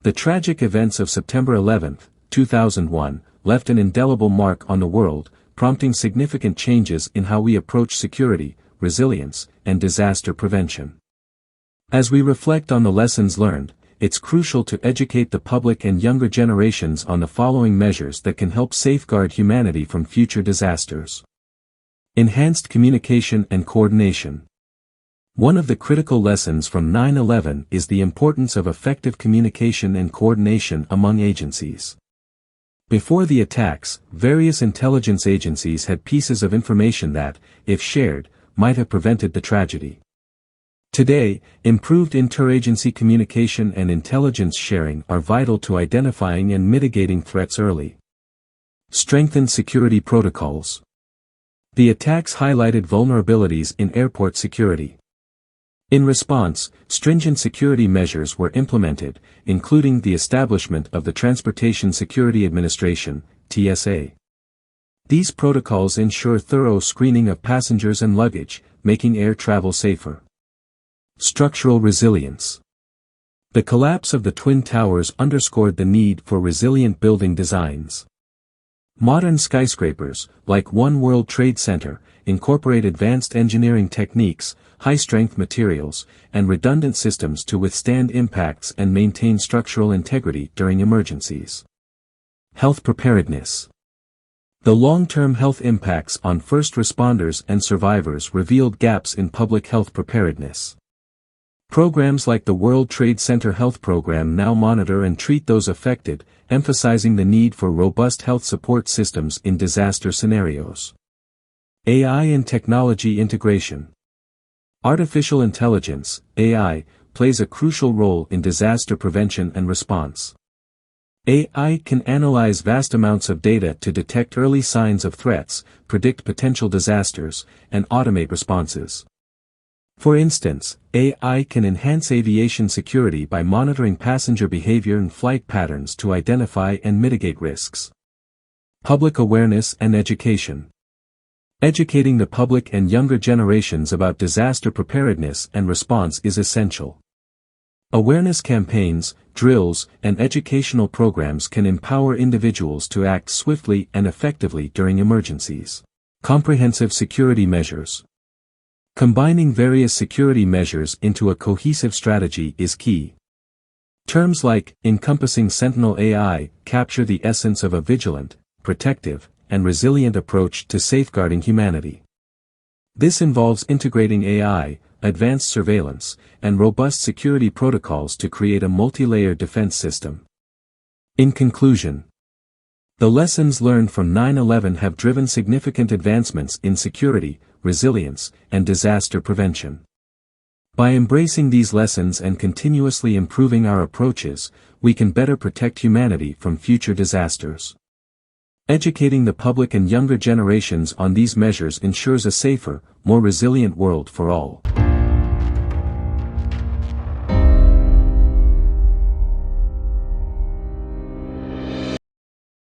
The tragic events of September 11, 2001, left an indelible mark on the world, prompting significant changes in how we approach security, resilience, and disaster prevention. As we reflect on the lessons learned, it's crucial to educate the public and younger generations on the following measures that can help safeguard humanity from future disasters. Enhanced communication and coordination. One of the critical lessons from 9/11 is the importance of effective communication and coordination among agencies. Before the attacks, various intelligence agencies had pieces of information that, if shared, might have prevented the tragedy. Today, improved interagency communication and intelligence sharing are vital to identifying and mitigating threats early. Strengthened security protocols. The attacks highlighted vulnerabilities in airport security. In response, stringent security measures were implemented, including the establishment of the Transportation Security Administration, TSA. These protocols ensure thorough screening of passengers and luggage, making air travel safer. Structural resilience. The collapse of the Twin Towers underscored the need for resilient building designs. Modern skyscrapers, like One World Trade Center, incorporate advanced engineering techniques, high-strength materials, and redundant systems to withstand impacts and maintain structural integrity during emergencies. Health preparedness. The long-term health impacts on first responders and survivors revealed gaps in public health preparedness. Programs like the World Trade Center Health Program now monitor and treat those affected, emphasizing the need for robust health support systems in disaster scenarios. AI and technology integration. Artificial intelligence, AI, plays a crucial role in disaster prevention and response. AI can analyze vast amounts of data to detect early signs of threats, predict potential disasters, and automate responses. For instance, AI can enhance aviation security by monitoring passenger behavior and flight patterns to identify and mitigate risks. Public awareness and education. Educating the public and younger generations about disaster preparedness and response is essential. Awareness campaigns, drills, and educational programs can empower individuals to act swiftly and effectively during emergencies. Comprehensive security measures. Combining various security measures into a cohesive strategy is key. Terms like encompassing Sentinel AI capture the essence of a vigilant, protective, and resilient approach to safeguarding humanity. This involves integrating AI, advanced surveillance, and robust security protocols to create a multi-layered defense system. In conclusion, the lessons learned from 9/11 have driven significant advancements in security, resilience, and disaster prevention. By embracing these lessons and continuously improving our approaches, we can better protect humanity from future disasters. Educating the public and younger generations on these measures ensures a safer, more resilient world for all.